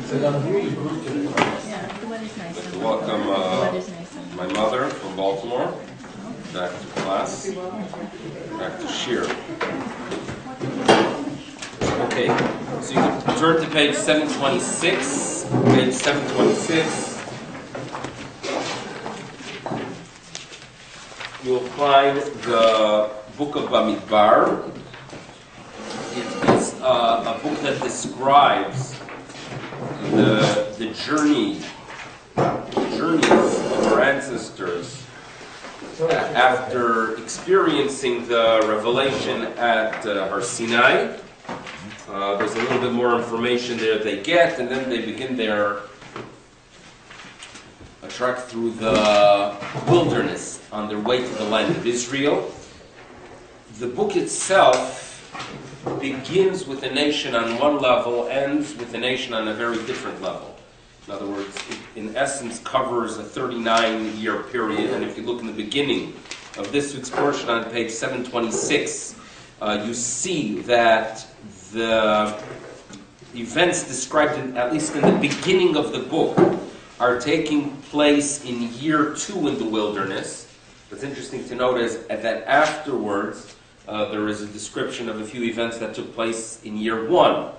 I'd like to welcome my mother from Baltimore back to class, back to Shir. Okay, so you can turn to page 726. Page 726. You'll find the book of BaMidbar. It is a book that describes the journeys of our ancestors after experiencing the revelation at Har Sinai. There's a little bit more information there they get, and then they begin their trek through the wilderness on their way to the land of Israel. The book itself begins with a nation on one level, ends with a nation on a very different level. In other words, it in essence covers a 39-year period, and if you look in the beginning of this week's portion on page 726, you see that the events described, at least in the beginning of the book, are taking place in year 2 in the wilderness. What's interesting to note is that afterwards, there is a description of a few events that took place in year 1.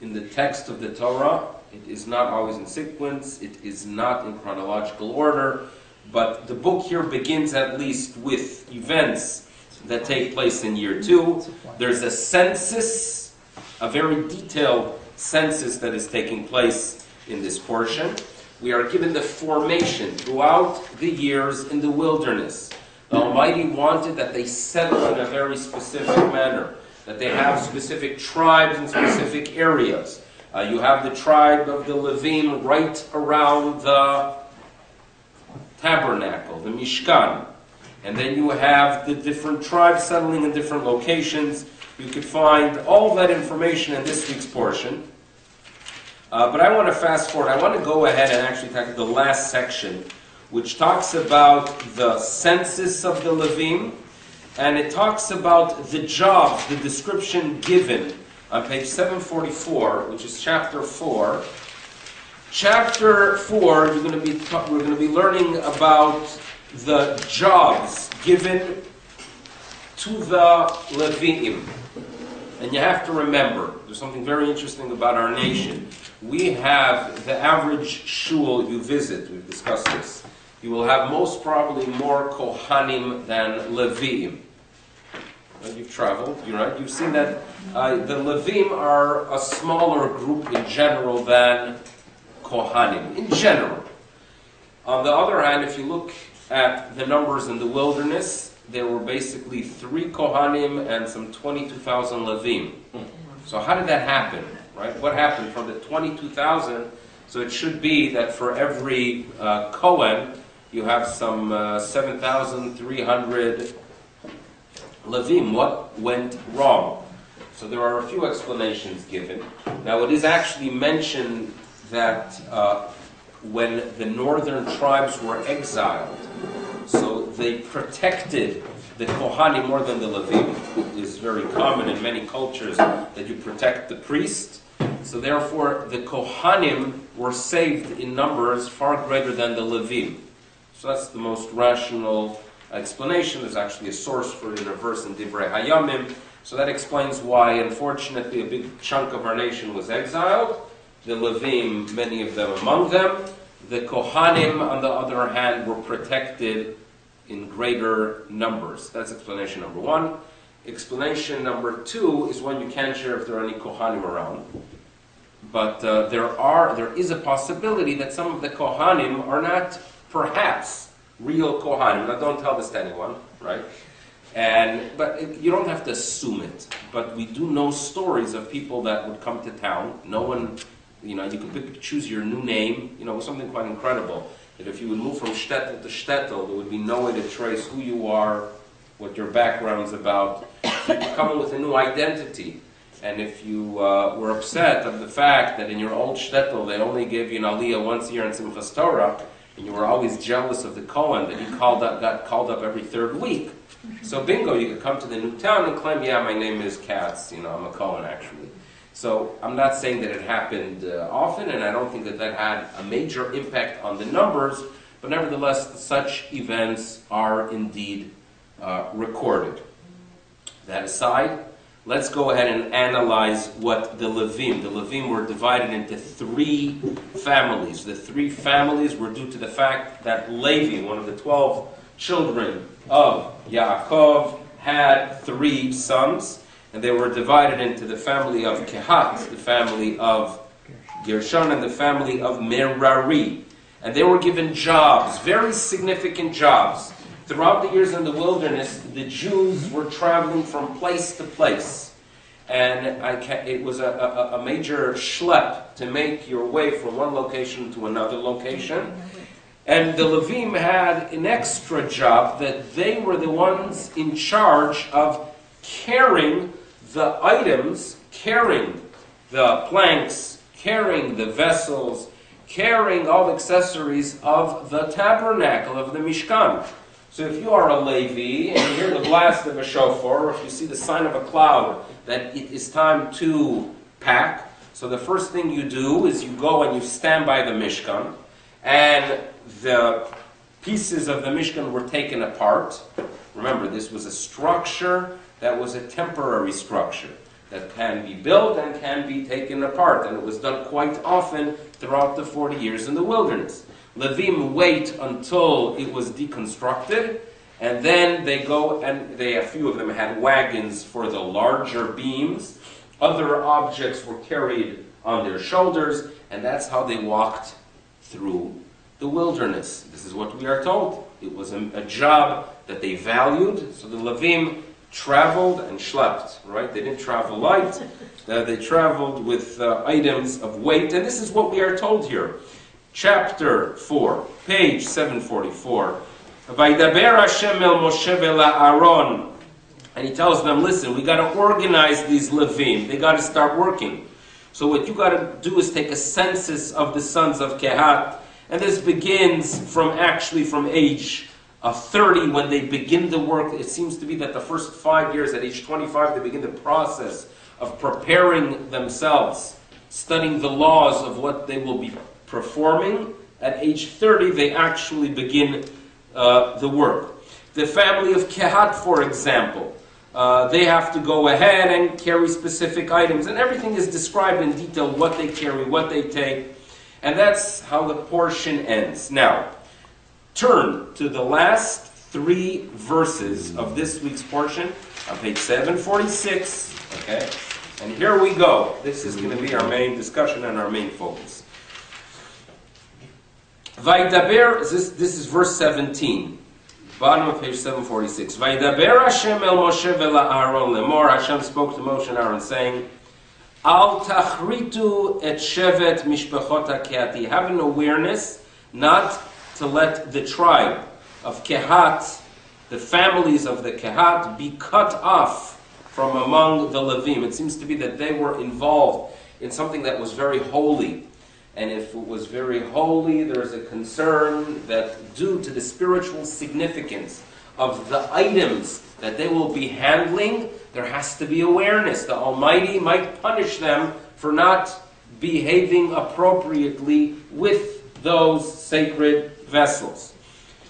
In the text of the Torah, it is not always in sequence, it is not in chronological order, but the book here begins at least with events that take place in year 2. There's a census, a very detailed census that is taking place in this portion. We are given the formation throughout the years in the wilderness. The Almighty wanted that they settle in a very specific manner, that they have specific tribes in specific areas. You have the tribe of the Levim right around the tabernacle, the Mishkan. And then you have the different tribes settling in different locations. You could find all that information in this week's portion. But I want to fast forward. I want to go ahead and actually take the last section, which talks about the census of the Levim, and it talks about the jobs, the description given on page 744, which is chapter 4. Chapter 4, we're going to be learning about the jobs given to the Levim. And you have to remember, there's something very interesting about our nation. We have the average shul you visit, we've discussed this. You will have most probably more Kohanim than Levim. You've traveled, you're right. You've seen that the Levim are a smaller group in general than Kohanim, in general. On the other hand, if you look at the numbers in the wilderness, there were basically 3 Kohanim and some 22,000 Levim. So how did that happen? Right? What happened from the 22,000? So it should be that for every Kohen, you have some 7,300 Levim. What went wrong? So there are a few explanations given. Now it is actually mentioned that when the northern tribes were exiled, so they protected the Kohanim more than the Levim. It is very common in many cultures that you protect the priest. So therefore, the Kohanim were saved in numbers far greater than the Levim. So that's the most rational explanation. There's actually a source for it in a verse in Divrei Hayamim. So that explains why, unfortunately, a big chunk of our nation was exiled. The Levim, many of them among them. The Kohanim, on the other hand, were protected in greater numbers. That's explanation number 1. Explanation number 2 is one you can't share if there are any Kohanim around. But there is a possibility that some of the Kohanim are not perhaps real Kohanim. Now don't tell this to anyone, right? But you don't have to assume it. But we do know stories of people that would come to town. No one, you could choose your new name. It was something quite incredible. That if you would move from shtetl to shtetl, there would be no way to trace who you are, what your background's about. You could come in with a new identity. And if you were upset of the fact that in your old shtetl they only gave you an aliyah once a year in Simchas Torah, and you were always jealous of the Kohen that he got called up every 3rd week. So bingo, you could come to the new town and claim, yeah, my name is Katz, I'm a Kohen actually. So I'm not saying that it happened often, and I don't think that that had a major impact on the numbers, but nevertheless, such events are indeed recorded. That aside, let's go ahead and analyze what the Levim were divided into 3 families. The 3 families were due to the fact that Levi, one of the 12 children of Yaakov, had 3 sons, and they were divided into the family of Kehat, the family of Gershon, and the family of Merari. And they were given jobs, very significant jobs. Throughout the years in the wilderness, the Jews were traveling from place to place. And it was a major schlep to make your way from one location to another location. And the Levim had an extra job that they were the ones in charge of carrying the items, carrying the planks, carrying the vessels, carrying all the accessories of the tabernacle, of the Mishkan. So if you are a Levi and you hear the blast of a shofar, or if you see the sign of a cloud that it is time to pack, so the first thing you do is you go and you stand by the Mishkan, and the pieces of the Mishkan were taken apart. Remember, this was a structure that was a temporary structure that can be built and can be taken apart, and it was done quite often throughout the 40 years in the wilderness. Levim wait until it was deconstructed, and then they go and a few of them had wagons for the larger beams. Other objects were carried on their shoulders, and that's how they walked through the wilderness. This is what we are told. It was a job that they valued, so the Levim traveled and schlepped, right? They didn't travel light. They traveled with items of weight, and this is what we are told here. Chapter 4, page 744. Vaydaber Hashem el Moshe ve'la'aron. And he tells them, listen, we got to organize these Levim. They got to start working. So what you got to do is take a census of the sons of Kehat. And this begins from age 30 when they begin the work. It seems to be that the first 5 years, at age 25, they begin the process of preparing themselves, studying the laws of what they will be performing. At age 30, they actually begin the work. The family of Kehat, for example, they have to go ahead and carry specific items, and everything is described in detail, what they carry, what they take, and that's how the portion ends. Now, turn to the last 3 verses of this week's portion on page 746, okay? And here we go. This is going to be our main discussion and our main focus. Vaydaber, this is verse 17, bottom of page 746. Vaydaber Hashem el Moshe ve'la'aron lemor. Hashem spoke to Moshe and Aaron, saying, Al tachritu et shevet mishpachot ha-kehati. Have an awareness not to let the tribe of Kehat, the families of the Kehat, be cut off from among the Levim. It seems to be that they were involved in something that was very holy. And if it was very holy, there is a concern that due to the spiritual significance of the items that they will be handling, there has to be awareness. The Almighty might punish them for not behaving appropriately with those sacred vessels.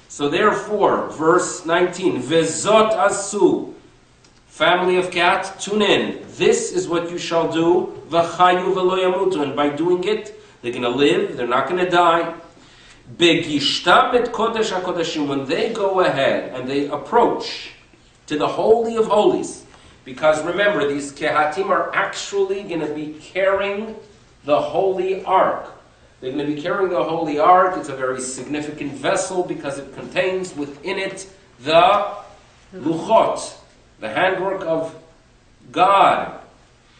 So therefore, verse 19, Vezot asu, family of Kehat, tune in. This is what you shall do, V'chayu v'lo yamutu, and by doing it, they're going to live, they're not going to die. Begishtam et kodesh HaKodeshim, when they go ahead and they approach to the Holy of Holies, because remember, these Kehatim are actually going to be carrying the Holy Ark. They're going to be carrying the Holy Ark. It's a very significant vessel because it contains within it the Luchot, the handwork of God.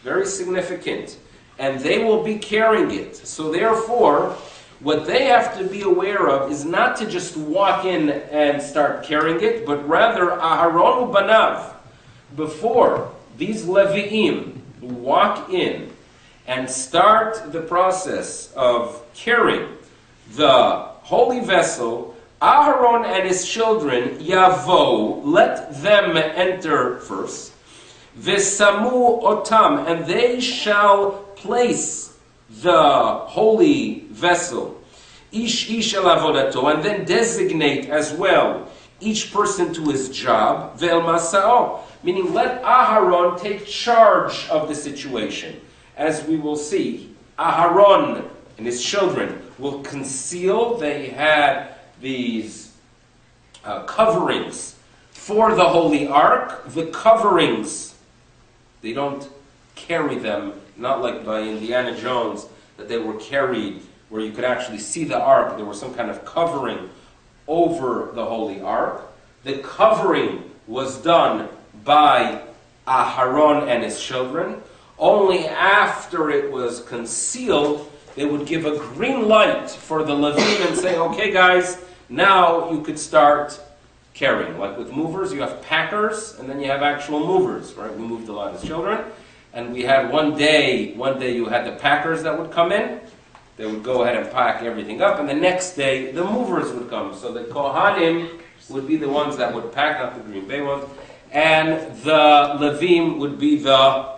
Very significant. And they will be carrying it. So therefore, what they have to be aware of is not to just walk in and start carrying it, but rather Aharon u'banav, before these Levi'im walk in and start the process of carrying the holy vessel, Aharon and his children, Yavo, let them enter first. V'samu otam, and they shall place the holy vessel, ish el avodato, and then designate as well each person to his job, ve'el masao, meaning let Aharon take charge of the situation. As we will see, Aharon and his children will conceal. They had these coverings for the holy ark. The coverings, they don't carry them, not like by Indiana Jones, that they were carried where you could actually see the ark. There was some kind of covering over the holy ark. The covering was done by Aharon and his children. Only after it was concealed, they would give a green light for the Levim and say, okay guys, now you could start carrying. Like with movers, you have packers, and then you have actual movers, right? We moved a lot as children. And we had one day you had the packers that would come in. They would go ahead and pack everything up, and the next day the movers would come. So the Kohanim would be the ones that would pack, not the Green Bay ones, and the Levim would be the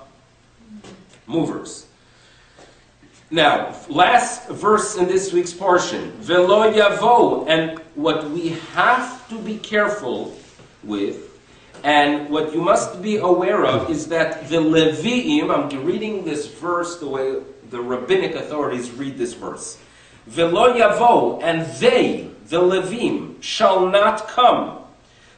movers. Now, last verse in this week's portion, Velo Yavo, and what we have to be careful with, and what you must be aware of, is that the Leviim, I'm reading this verse the way the rabbinic authorities read this verse. Velo Yavo, and they, the Levim, shall not come,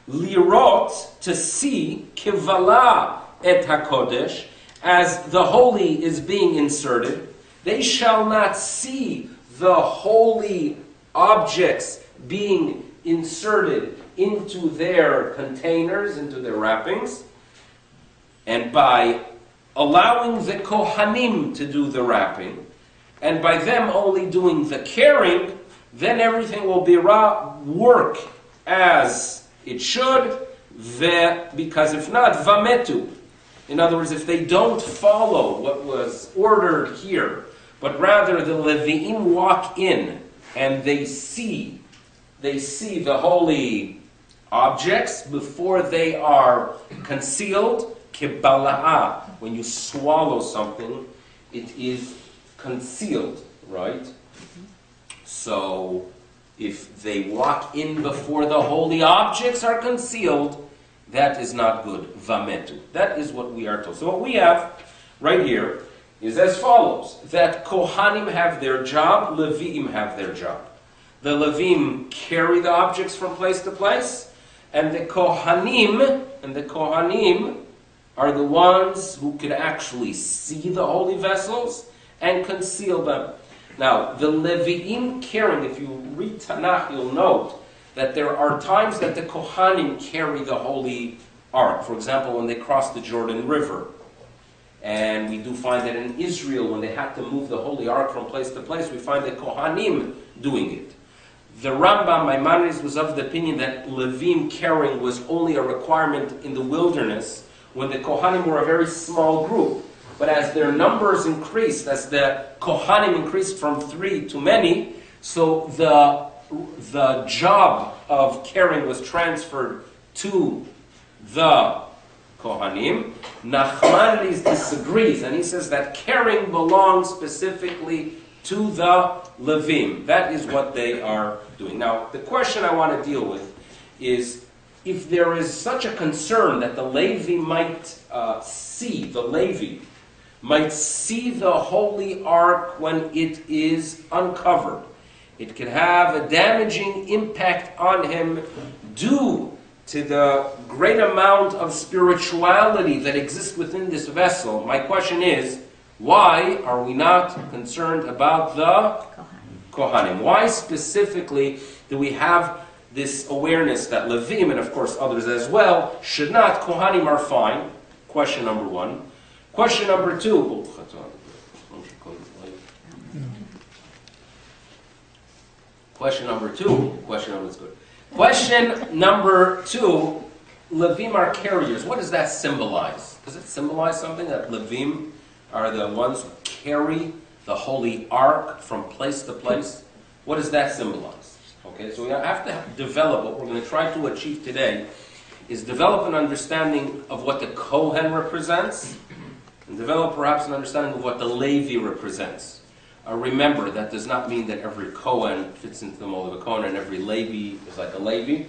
lirot, to see, kivala et hakodesh, as the holy is being inserted. They shall not see the holy objects being inserted into their containers, into their wrappings. And by allowing the Kohanim to do the wrapping, and by them only doing the carrying, then everything will be work as it should, because if not, vametu. In other words, if they don't follow what was ordered here, but rather the Leviim walk in and they see the holy objects before they are concealed. Kibala'a, when you swallow something, it is concealed, right? So if they walk in before the holy objects are concealed, that is not good. Vametu. That is what we are told. So what we have right here is as follows: that Kohanim have their job, Leviim have their job. The Levim carry the objects from place to place, and the Kohanim are the ones who could actually see the holy vessels and conceal them. Now, the Leviim carrying, if you read Tanakh, you'll note that there are times that the Kohanim carry the holy ark. For example, when they cross the Jordan River. And we do find that in Israel, when they had to move the holy ark from place to place, we find the Kohanim doing it. The Rambam Maimonides was of the opinion that Levim carrying was only a requirement in the wilderness, when the Kohanim were a very small group. But as their numbers increased, as the Kohanim increased from 3 to many, so the job of carrying was transferred to the Kohanim. Nachmanides disagrees, and he says that carrying belongs specifically to the Levim. That is what they are doing. Now, the question I want to deal with is, if there is such a concern that the Levi might see the holy ark when it is uncovered, it can have a damaging impact on him due to the great amount of spirituality that exists within this vessel. My question is, why are we not concerned about the Kohanim? Why specifically do we have this awareness that Levim, and of course others as well, should not? Kohanim are fine. Question number one. Question number two. Question number two. Question number two. Levim are carriers. What does that symbolize? Does it symbolize something that Levim are the ones who carry the holy ark from place to place? What does that symbolize? Okay, so we have to develop what we're going to try to achieve today is develop an understanding of what the Kohen represents, and develop perhaps an understanding of what the Levi represents. Remember, that does not mean that every Kohen fits into the mold of a Kohen and every Levi is like a Levi,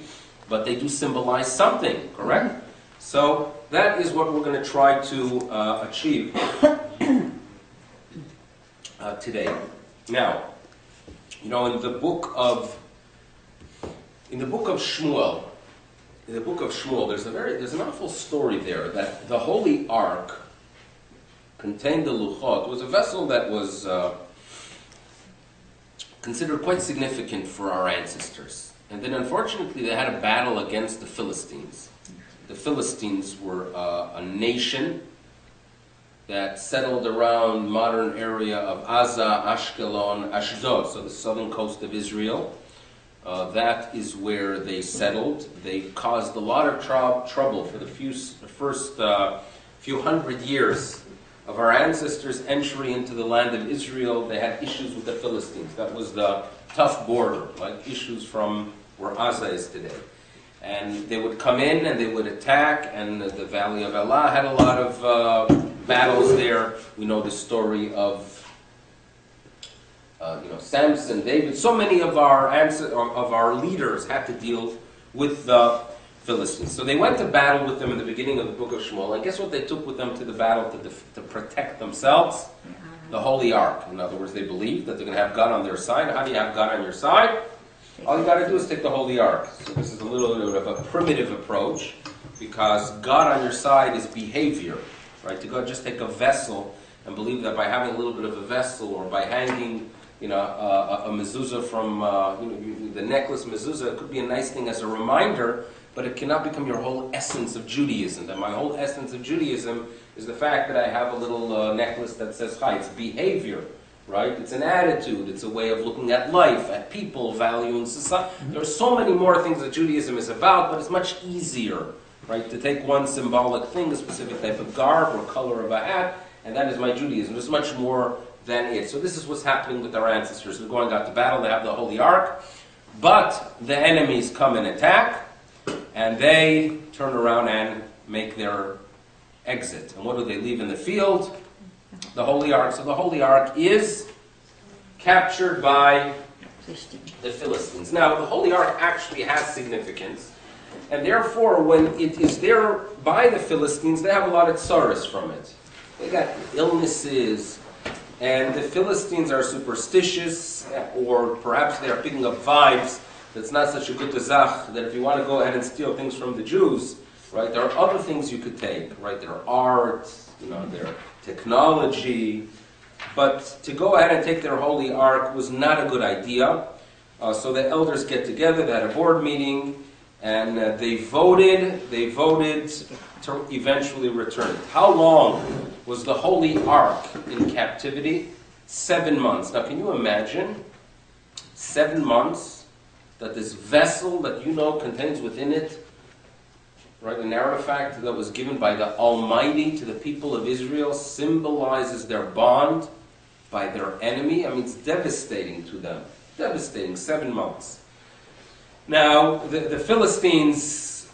but they do symbolize something, correct? So that is what we're going to try to achieve today. Now, in the book of Shmuel, there's an awful story there that the Holy Ark contained the Luchot. It was a vessel that was considered quite significant for our ancestors. And then unfortunately they had a battle against the Philistines. The Philistines were a nation that settled around modern area of Gaza, Ashkelon, Ashdod, so the southern coast of Israel. That is where they settled. They caused a lot of trouble for the first few hundred years of our ancestors' entry into the land of Israel. They had issues with the Philistines. That was the tough border, like issues from where Gaza is today. And they would come in and they would attack, and the Valley of Elah had a lot of battles there. We know the story of Samson, David. So many of our leaders had to deal with the Philistines. So they went to battle with them in the beginning of the book of Shmuel. And guess what they took with them to the battle to protect themselves? The Holy Ark. In other words, they believed that they're going to have God on their side. How do you have God on your side? All you got to do is take the Holy Ark. So this is a little bit of a primitive approach, because God on your side is behavior, right? To go just take a vessel and believe that by having a little bit of a vessel, or by hanging, a mezuzah from the necklace mezuzah, it could be a nice thing as a reminder, but it cannot become your whole essence of Judaism. That my whole essence of Judaism is the fact that I have a little necklace that says Chai. It's behavior. Right? It's an attitude. It's a way of looking at life, at people, valuing society. There are so many more things that Judaism is about, but it's much easier, right, to take one symbolic thing, a specific type of garb or color of a hat, and that is my Judaism. There's much more than it. So this is what's happening with our ancestors. They're going out to battle. They have the Holy Ark, but the enemies come and attack, and they turn around and make their exit. And what do they leave in the field? The Holy Ark. So the Holy Ark is captured by the Philistines. Now, the Holy Ark actually has significance, and therefore, when it is there by the Philistines, they have a lot of tsaras from it. They got illnesses, and the Philistines are superstitious, or perhaps they are picking up vibes that's not such a good zach, that if you want to go ahead and steal things from the Jews, right, there are other things you could take, right? There are art, their technology, but to go ahead and take their Holy Ark was not a good idea. So the elders get together, they had a board meeting, and they voted to eventually return it. How long was the Holy Ark in captivity? 7 months. Now can you imagine 7 months that this vessel that contains within it, right, an artifact that was given by the Almighty to the people of Israel, symbolizes their bond by their enemy? I mean, it's devastating to them. Devastating, 7 months. Now, the Philistines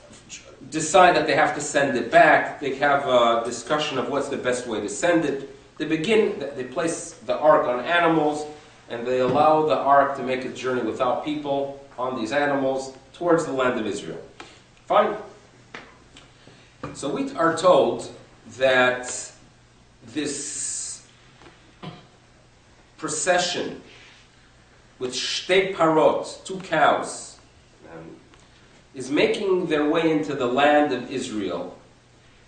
decide that they have to send it back. They have a discussion of what's the best way to send it. They place the ark on animals, and they allow the ark to make its journey without people on these animals towards the land of Israel. Fine. So we are told that this procession with shtei parot, 2 cows, is making their way into the land of Israel.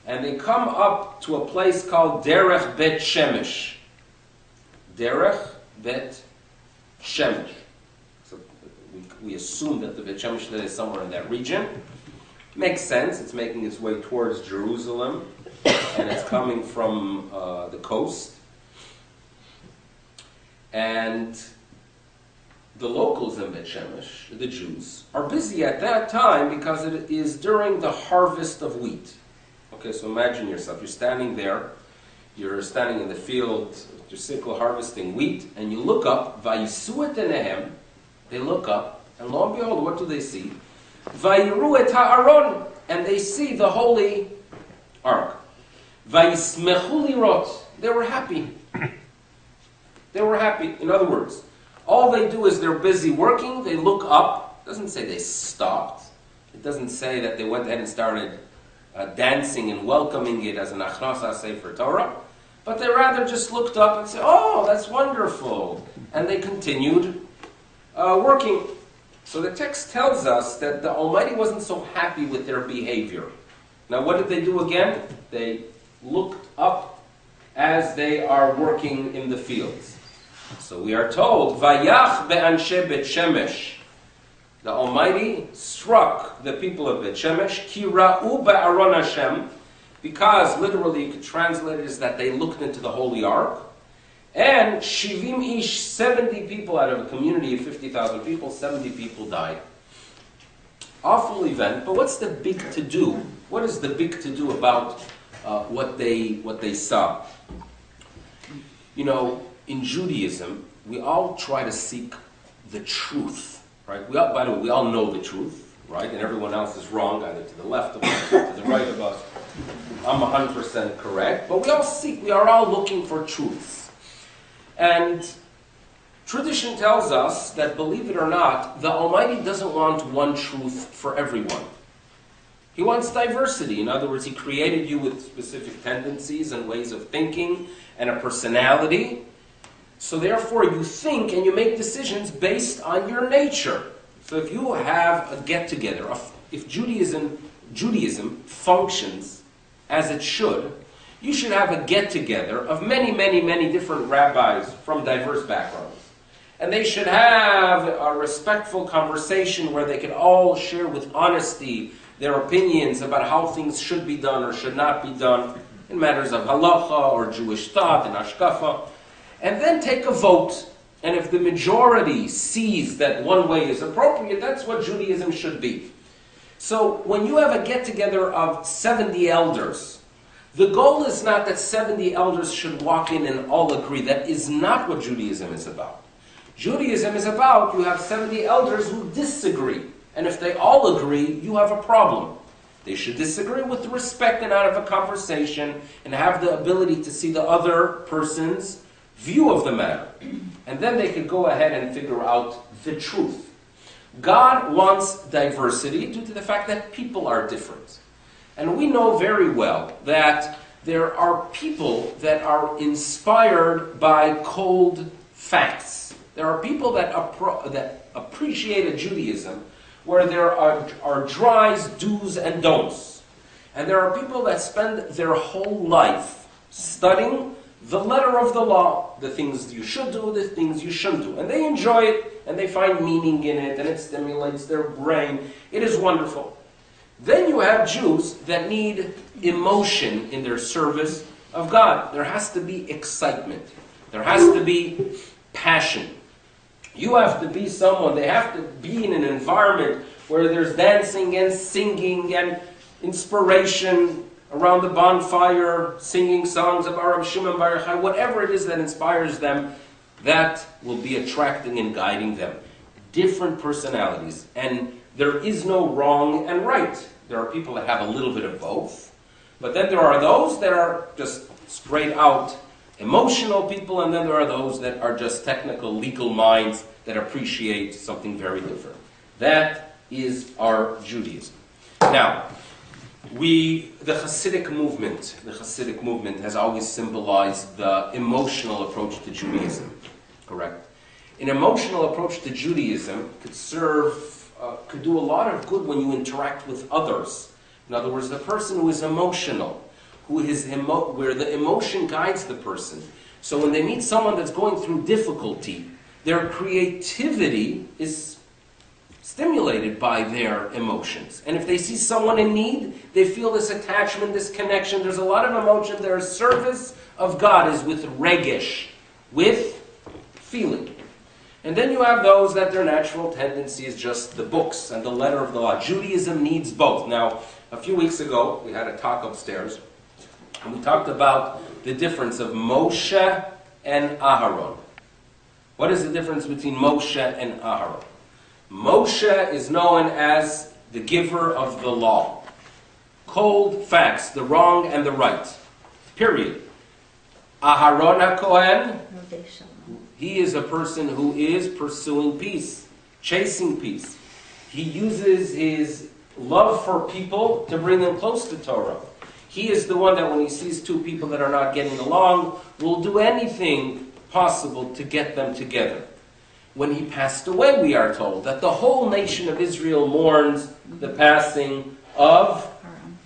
And they come up to a place called Derech Bet Shemesh. Derech Bet Shemesh. So we assume that the Bet Shemesh is somewhere in that region. Makes sense. It's making its way towards Jerusalem, and it's coming from the coast. And the locals in Bet Shemesh, the Jews, are busy at that time because it is during the harvest of wheat. Okay, so imagine yourself. You're standing there. You're standing in the field, your sickle harvesting wheat, and you look up. Vayisu et enehem. They look up, and lo and behold, what do they see? Vayiru et ha'aron. and they see the holy ark. Vayismechu lirot. They were happy. They were happy. In other words, all they do is they're busy working, they look up. It doesn't say they stopped. It doesn't say that they went ahead and started dancing and welcoming it as an achnasa sefer Torah. But they rather just looked up and said, oh, that's wonderful. And they continued working. So the text tells us that the Almighty wasn't so happy with their behavior. Now what did they do again? They looked up as they are working in the fields. So we are told, Vayach be'anshe Bet Shemesh. The Almighty struck the people of Bet Shemesh, Ki ra'u ba'aron Hashem, because literally you could translate it as that they looked into the holy ark. And Shivim Ish, 70 people out of a community of 50,000 people, 70 people died. Awful event, but what's the big to-do? What is the big to-do about what they saw? You know, in Judaism, we all try to seek the truth, right? By the way, we all know the truth, right? And everyone else is wrong, either to the left of us or to the right of us. I'm 100% correct, but we are all looking for truths. And tradition tells us that, believe it or not, the Almighty doesn't want one truth for everyone. He wants diversity. In other words, He created you with specific tendencies and ways of thinking and a personality. So therefore, you think and you make decisions based on your nature. So if you have a get-together, if Judaism functions as it should, you should have a get-together of many, many, many different rabbis from diverse backgrounds. And they should have a respectful conversation where they can all share with honesty their opinions about how things should be done or should not be done in matters of halacha or Jewish thought and hashkafa. And then take a vote. And if the majority sees that one way is appropriate, that's what Judaism should be. So when you have a get-together of 70 elders, the goal is not that 70 elders should walk in and all agree. That is not what Judaism is about. Judaism is about you have 70 elders who disagree. And if they all agree, you have a problem. They should disagree with respect and out of a conversation and have the ability to see the other person's view of the matter. And then they could go ahead and figure out the truth. God wants diversity due to the fact that people are different. And we know very well that there are people that are inspired by cold facts. There are people that appreciate a Judaism where there are dries, do's, and don'ts. And there are people that spend their whole life studying the letter of the law, the things you should do, the things you shouldn't do. And they enjoy it, and they find meaning in it, and it stimulates their brain. It is wonderful. Then you have Jews that need emotion in their service of God. There has to be excitement. There has to be passion. You have to be someone, they have to be in an environment where there's dancing and singing and inspiration around the bonfire, singing songs of Arab Shimon Bar Yochai, whatever it is that inspires them, that will be attracting and guiding them. Different personalities. And there is no wrong and right. There are people that have a little bit of both. But then there are those that are just straight out emotional people, and then there are those that are just technical, legal minds that appreciate something very different. That is our Judaism. Now, the Hasidic movement has always symbolized the emotional approach to Judaism. Correct? An emotional approach to Judaism could do a lot of good when you interact with others. In other words, the person who is emotional, where the emotion guides the person. So when they meet someone that's going through difficulty, their creativity is stimulated by their emotions. And if they see someone in need, they feel this attachment, this connection. There's a lot of emotion. Their service of God is with regesh, with feeling. And then you have those that their natural tendency is just the books and the letter of the law. Judaism needs both. Now, a few weeks ago, we had a talk upstairs, and we talked about the difference of Moshe and Aharon. What is the difference between Moshe and Aharon? Moshe is known as the giver of the law. Cold facts, the wrong and the right. Period. Aharon HaKohen, he is a person who is pursuing peace, chasing peace. He uses his love for people to bring them close to Torah. He is the one that when he sees two people that are not getting along, will do anything possible to get them together. When he passed away, we are told that the whole nation of Israel mourns the passing of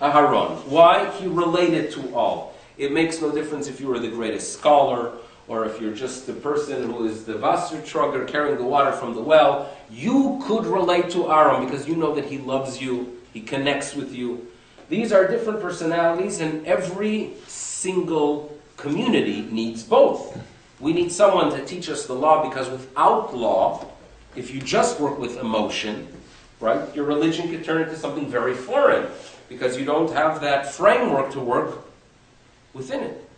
Aharon. Why? He related to all. It makes no difference if you were the greatest scholar or if you're just the person who is the Wassertrugger carrying the water from the well. You could relate to Aaron because you know that he loves you, he connects with you. These are different personalities, and every single community needs both. We need someone to teach us the law, because without law, if you just work with emotion, right, your religion could turn into something very foreign, because you don't have that framework to work within it.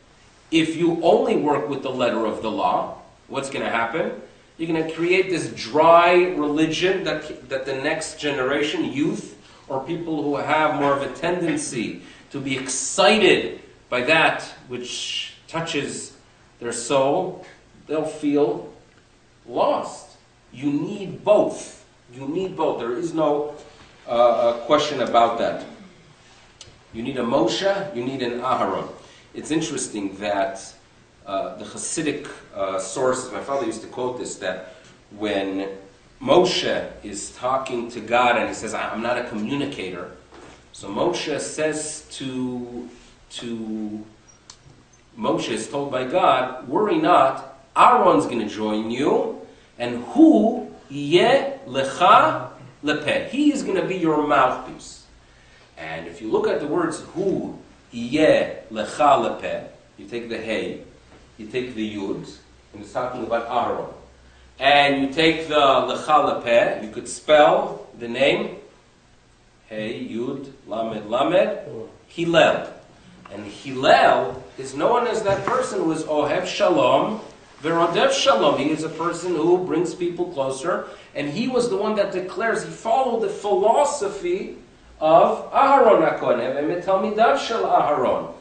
If you only work with the letter of the law, what's going to happen? You're going to create this dry religion that the next generation, youth, or people who have more of a tendency to be excited by that which touches their soul, they'll feel lost. You need both. You need both. There is no question about that. You need a Moshe, you need an Aharon. It's interesting that the Hasidic sources, my father used to quote this, that when Moshe is talking to God and he says, I'm not a communicator. So Moshe says to Moshe is told by God, worry not, Aaron's going to join you, and hu yeh lecha lepeh. He is going to be your mouthpiece. And if you look at the words hu yeh lecha lepeh, you take the hey, you take the yud, and it's talking about Aaron. And you take the lecha lepeh, you could spell the name hey, yud, lamed, lamed, Hillel. And Hillel is known as that person who is Ohev Shalom, Verodev Shalom. He is a person who brings people closer. And he was the one that declares, he followed the philosophy of Aharon HaKohen, Talmidav Shel Aharon.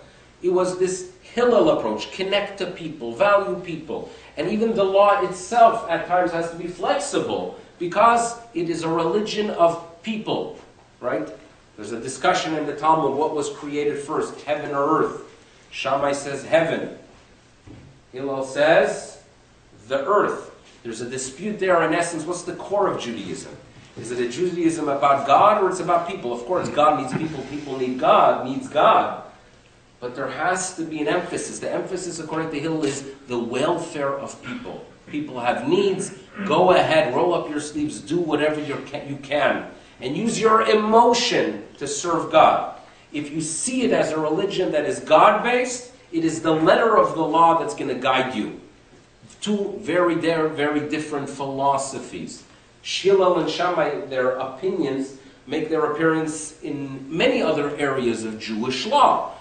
It was this Hillel approach, connect to people, value people. And even the law itself at times has to be flexible because it is a religion of people, right? There's a discussion in the Talmud, what was created first, heaven or earth? Shammai says heaven. Hillel says the earth. There's a dispute there in essence. What's the core of Judaism? Is it a Judaism about God or it's about people? Of course, God needs people, people need God, needs God. But there has to be an emphasis. The emphasis, according to Hillel, is the welfare of people. People have needs. Go ahead, roll up your sleeves, do whatever you can. And use your emotion to serve God. If you see it as a religion that is God-based, it is the letter of the law that's going to guide you. Two very different philosophies. Hillel and Shammai, their opinions make their appearance in many other areas of Jewish law.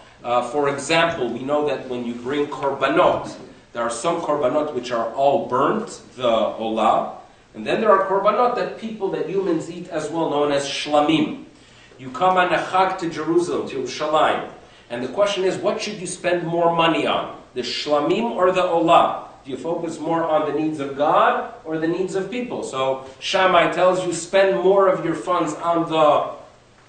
For example, we know that when you bring korbanot, there are some korbanot which are all burnt, the olah, and then there are korbanot that humans eat as well, known as shlamim. You come on a chag to Jerusalem, to Yerushalayim, and the question is, what should you spend more money on? The shlamim or the olah? Do you focus more on the needs of God or the needs of people? So Shammai tells you spend more of your funds on the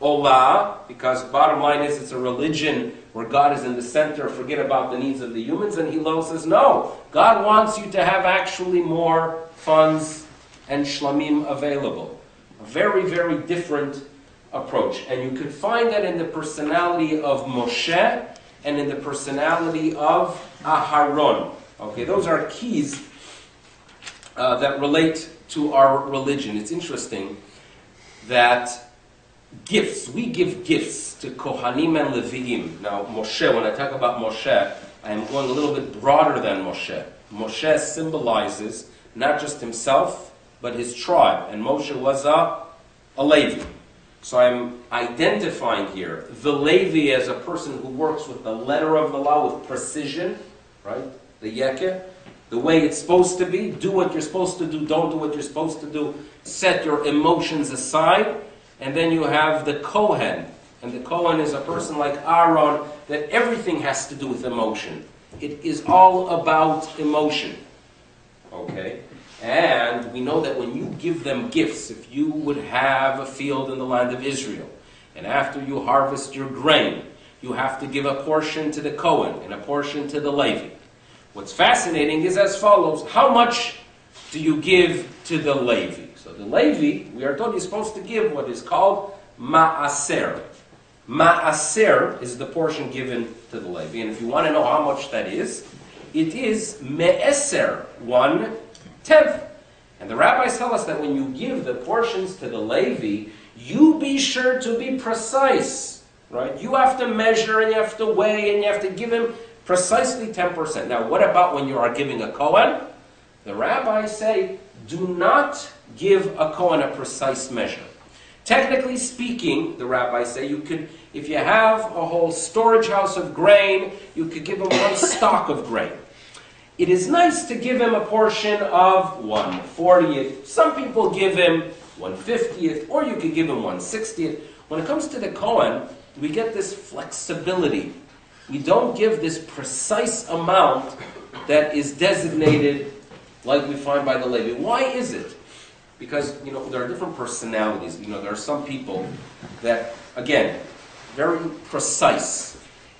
olah, because bottom line is it's a religion where God is in the center, forget about the needs of the humans. And Hillel says, no, God wants you to have actually more funds and shlamim available. A very, very different approach. And you could find that in the personality of Moshe and in the personality of Aharon. Okay, those are keys that relate to our religion. It's interesting that gifts, we give gifts to Kohanim and Leviim. Now, Moshe, when I talk about Moshe, I am going a little bit broader than Moshe. Moshe symbolizes not just himself, but his tribe. And Moshe was a Levi. So I'm identifying here the Levi as a person who works with the letter of the law with precision, right? The Yekeh, the way it's supposed to be. Do what you're supposed to do, don't do what you're supposed to do. Set your emotions aside. And then you have the Kohen. And the Kohen is a person like Aaron, that everything has to do with emotion. It is all about emotion. Okay? And we know that when you give them gifts, if you would have a field in the land of Israel, and after you harvest your grain, you have to give a portion to the Kohen and a portion to the Levi. What's fascinating is as follows. How much do you give to the Levi? So the Levi, we are told you're supposed to give what is called ma'aser. Ma'aser is the portion given to the Levi. And if you want to know how much that is, it is me'eser, 1/10. And the rabbis tell us that when you give the portions to the Levi, you be sure to be precise, right? You have to measure and you have to weigh and you have to give him precisely 10%. Now, what about when you are giving a Kohen? The rabbis say, do not give a Kohen a precise measure. Technically speaking, the rabbis say, you could, if you have a whole storage house of grain, you could give him one stock of grain. It is nice to give him a portion of 1/40th. Some people give him 1/50th, or you could give him 1/60th. When it comes to the Kohen, we get this flexibility. We don't give this precise amount that is designated like we find by the Levi. Why is it? Because, there are different personalities. There are some people that, again, very precise.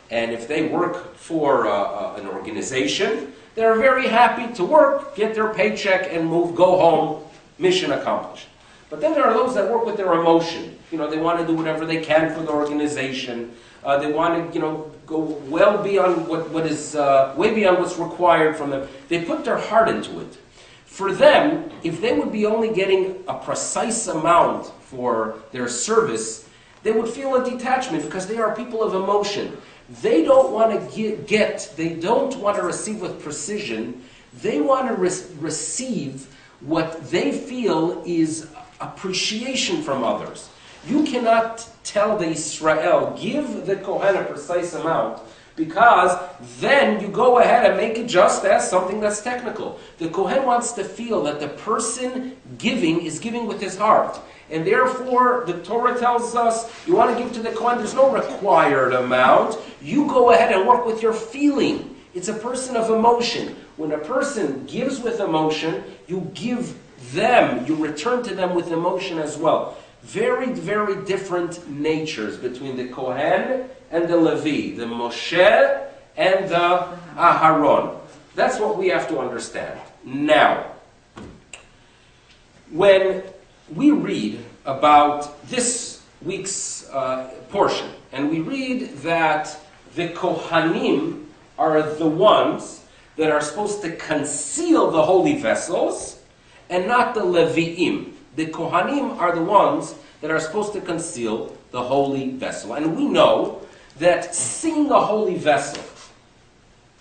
And if they work for an organization, they're very happy to work, get their paycheck, and go home, mission accomplished. But then there are those that work with their emotion. They want to do whatever they can for the organization. They want to, go well beyond what is way beyond what's required from them. They put their heart into it. For them, if they would be only getting a precise amount for their service, they would feel a detachment because they are people of emotion. They don't want to they don't want to receive with precision. They want to receive what they feel is appreciation from others. You cannot tell the Israel, give the Kohen a precise amount, because then you go ahead and make it just as something that's technical. The Kohen wants to feel that the person giving is giving with his heart. And therefore, the Torah tells us, you want to give to the Kohen, there's no required amount. You go ahead and work with your feeling. It's a person of emotion. When a person gives with emotion, you give them, you return to them with emotion as well. Very, very different natures between the Kohen and the Levi, the Moshe and the Aharon. That's what we have to understand. Now, when we read about this week's portion, and we read that the Kohanim are the ones that are supposed to conceal the holy vessels, and not the Levi'im. The Kohanim are the ones that are supposed to conceal the holy vessel. And we know that seeing a holy vessel,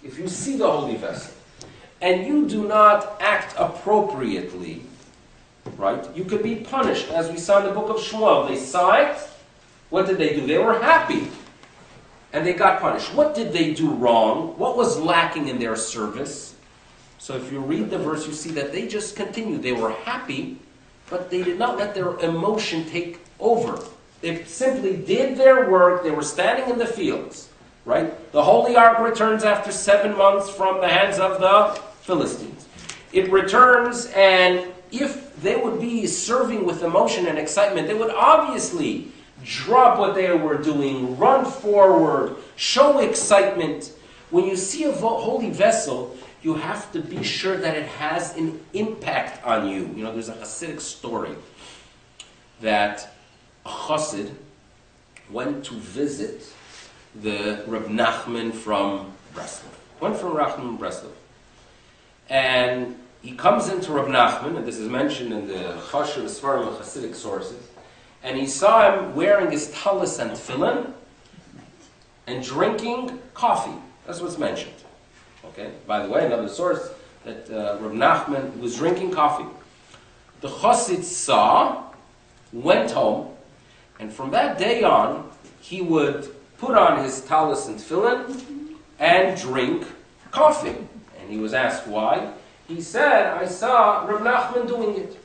if you see the holy vessel, and you do not act appropriately, right, you could be punished. As we saw in the book of Shmuel, they saw it. What did they do? They were happy. And they got punished. What did they do wrong? What was lacking in their service? So if you read the verse, you see that they just continued. They were happy, but they did not let their emotion take over. They simply did their work. They were standing in the fields, right? The Holy Ark returns after 7 months from the hands of the Philistines. It returns, and if they would be serving with emotion and excitement, they would obviously drop what they were doing, run forward, show excitement. When you see a holy vessel, you have to be sure that it has an impact on you. There's a Hasidic story that a Chassid went to visit the Reb Nachman from Breslov. And he comes into Reb Nachman, and this is mentioned in the Chashuv Sfarim and Hasidic sources, and he saw him wearing his talis and tefillin and drinking coffee. That's what's mentioned. Okay. By the way, another source that Reb Nachman was drinking coffee. The Chassid saw, went home, and from that day on, he would put on his talis and tefillin and drink coffee. And he was asked why. He said, I saw Reb Nachman doing it.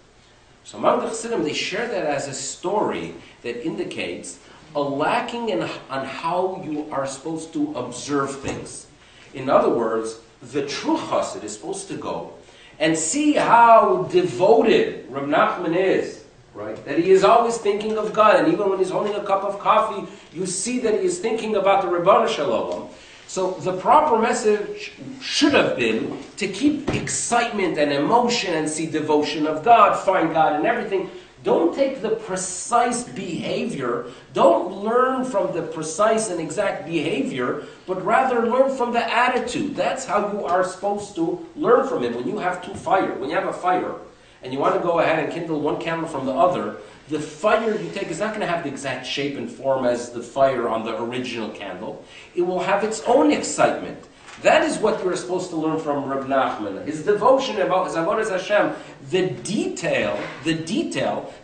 So among the Chassidim, they share that as a story that indicates a lacking on how you are supposed to observe things. In other words, the true chassid is supposed to go and see how devoted Reb Nachman is, right? That he is always thinking of God, and even when he's holding a cup of coffee, you see that he is thinking about the Ribono Shel Olam. So the proper message should have been to keep excitement and emotion and see devotion of God, find God and everything. Don't take the precise behavior, don't learn from the precise and exact behavior, but rather learn from the attitude. That's how you are supposed to learn from it. When you have when you have a fire, and you want to go ahead and kindle one candle from the other, the fire you take is not going to have the exact shape and form as the fire on the original candle. It will have its own excitement. That is what you're supposed to learn from Reb Nachman. His devotion about his avodas Hashem, the detail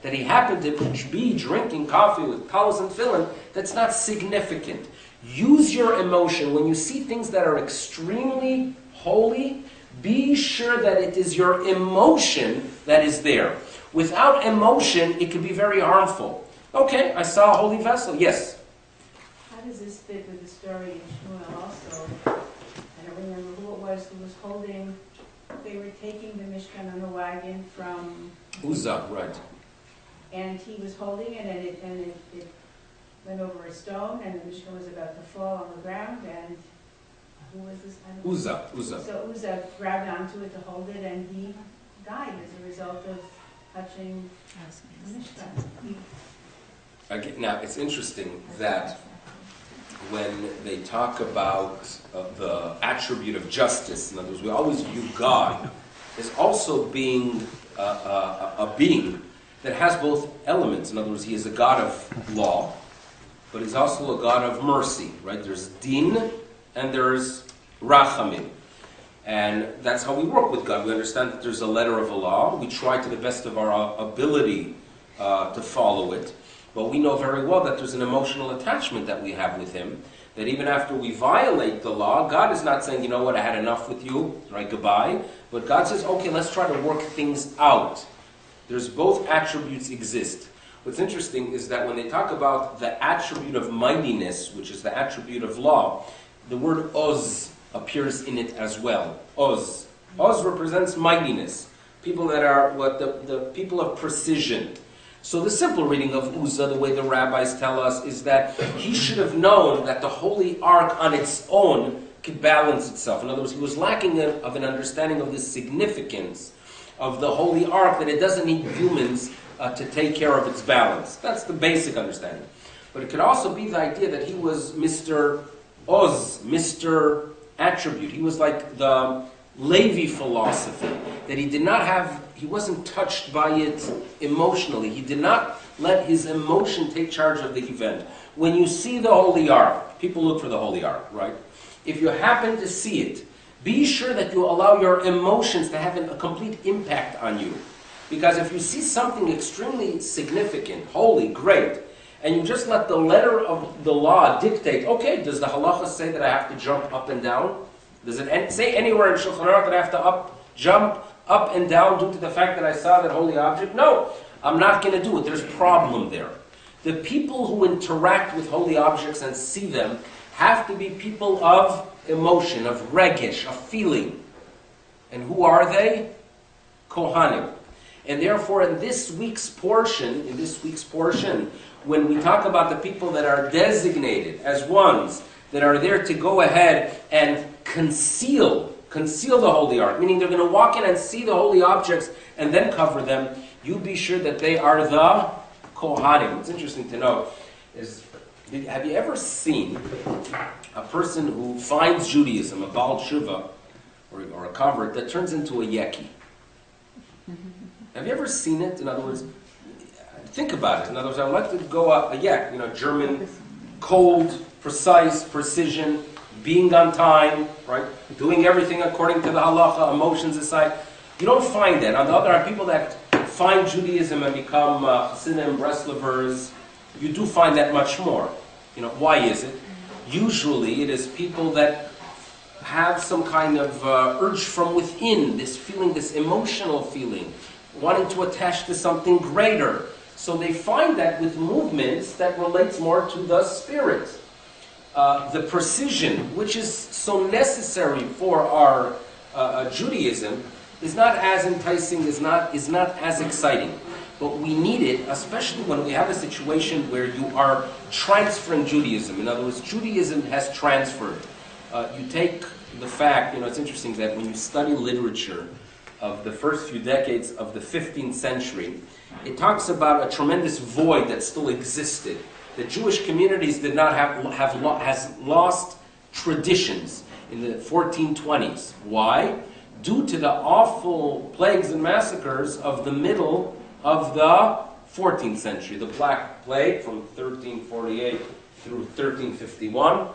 that he happened to be drinking coffee with talis and tefillin, that's not significant. Use your emotion. When you see things that are extremely holy, be sure that it is your emotion that is there. Without emotion, it can be very harmful. Okay, I saw a holy vessel. Yes? How does this fit with the story in Shmuel also? I don't remember who it was holding, they were taking the Mishkan on a wagon from Uzzah, right. And he was holding it, and it went over a stone, and the Mishkan was about to fall on the ground, and who was this? Uzzah. So Uzzah grabbed onto it to hold it, and he died as a result of touching the Mishkan. Okay, now, it's interesting that when they talk about the attribute of justice, in other words, we always view God as also being a being that has both elements. In other words, he is a God of law, but he's also a God of mercy, right? There's din and there's rachamim. And that's how we work with God. We understand that there's a letter of a law. We try to the best of our ability to follow it. But we know very well that there's an emotional attachment that we have with him, that even after we violate the law, God is not saying, you know what, I had enough with you, right, goodbye. But God says, okay, let's try to work things out. There's both attributes exist. What's interesting is that when they talk about the attribute of mightiness, which is the attribute of law, the word oz appears in it as well. Oz. Oz represents mightiness. People that are the people of precision. So the simple reading of Uzzah, the way the rabbis tell us, is that he should have known that the Holy Ark on its own could balance itself. In other words, he was lacking of an understanding of the significance of the Holy Ark, that it doesn't need humans to take care of its balance. That's the basic understanding. But it could also be the idea that he was Mr. Oz, Mr. Attribute. He was like the Levi philosophy, that he wasn't touched by it emotionally. He did not let his emotion take charge of the event. When you see the Holy Ark, people look for the Holy Ark, right? If you happen to see it, be sure that you allow your emotions to have a complete impact on you. Because if you see something extremely significant, holy, great, and you just let the letter of the law dictate, okay, does the halacha say that I have to jump up and down? Does it say anywhere in Shulchan Aruch that I have to jump up and down due to the fact that I saw that holy object? No, I'm not going to do it. There's a problem there. The people who interact with holy objects and see them have to be people of emotion, of regesh, of feeling. And who are they? Kohanim. And therefore, in this week's portion, when we talk about the people that are designated as ones that are there to go ahead and conceal the holy ark, meaning they're going to walk in and see the holy objects and then cover them, you be sure that they are the Kohanim. What's interesting to know is, have you ever seen a person who finds Judaism, a Baal Tshuva, or a convert, that turns into a Yeki? Have you ever seen it? In other words, think about it. In other words, I would like to go a Yek, German, cold, precise, precision, being on time, right? Doing everything according to the halacha, emotions aside. You don't find that. On the other hand, people that find Judaism and become Hasidim, Breslovers, you do find that much more. Why is it? Usually it is people that have some kind of urge from within, this feeling, this emotional feeling, wanting to attach to something greater. So they find that with movements that relates more to the spirit. The precision, which is so necessary for our Judaism, is not as enticing, is not as exciting. But we need it, especially when we have a situation where you are transferring Judaism. In other words, Judaism has transferred. You take the fact, it's interesting that when you study literature of the first few decades of the 15th century, it talks about a tremendous void that still existed. The Jewish communities did not has lost traditions in the 1420s. Why? Due to the awful plagues and massacres of the middle of the 14th century. The Black Plague from 1348 through 1351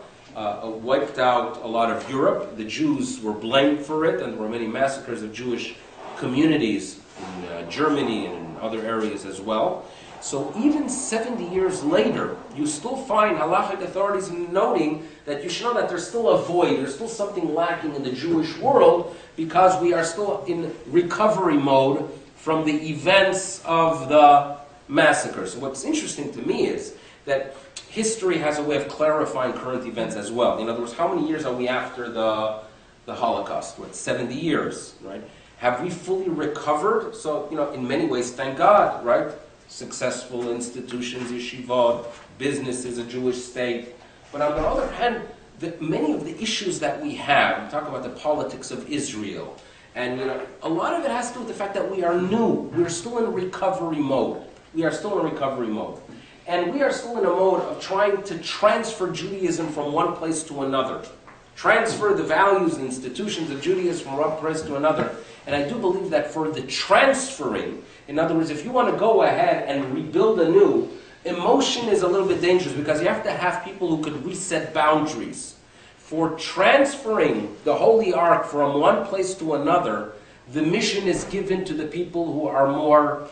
wiped out a lot of Europe. The Jews were blamed for it, and there were many massacres of Jewish communities in Germany and in other areas as well. So even 70 years later, you still find halachic authorities noting that you should know that there's still a void, there's still something lacking in the Jewish world because we are still in recovery mode from the events of the massacres. So what's interesting to me is that history has a way of clarifying current events as well. In other words, how many years are we after the Holocaust? 70 years, right? Have we fully recovered? So, in many ways, thank God, right? Successful institutions, yeshivot, businesses, a Jewish state. But on the other hand, many of the issues that we have, we talk about the politics of Israel, and a lot of it has to do with the fact that we are new. We're still in recovery mode. We are still in recovery mode. And we are still in a mode of trying to transfer Judaism from one place to another. Transfer the values and institutions of Judaism from one place to another. And I do believe that for the transferring, in other words, if you want to go ahead and rebuild anew, emotion is a little bit dangerous because you have to have people who could reset boundaries. For transferring the Holy Ark from one place to another, the mission is given to the people who are more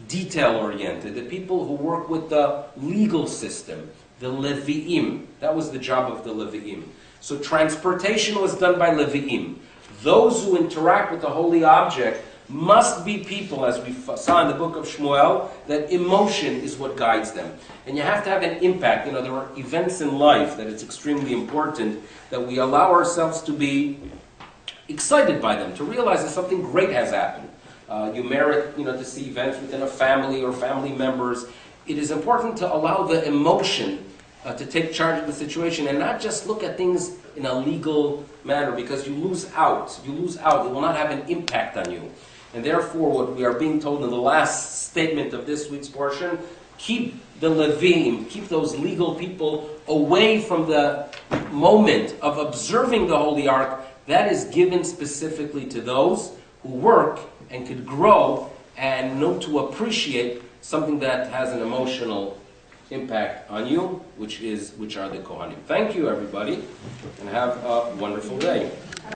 detail-oriented, the people who work with the legal system, the Levi'im. That was the job of the Levi'im. So transportation was done by Levi'im. Those who interact with the holy object must be people, as we saw in the book of Shmuel, that emotion is what guides them. And you have to have an impact. There are events in life that it's extremely important that we allow ourselves to be excited by them, to realize that something great has happened. You merit, to see events within a family or family members. It is important to allow the emotion to take charge of the situation and not just look at things in a legal manner because you lose out. You lose out. It will not have an impact on you. And therefore, what we are being told in the last statement of this week's portion, keep the Levim, keep those legal people away from the moment of observing the Holy Ark. That is given specifically to those who work and could grow and know to appreciate something that has an emotional impact on you, which are the Kohanim. Thank you, everybody, and have a wonderful day.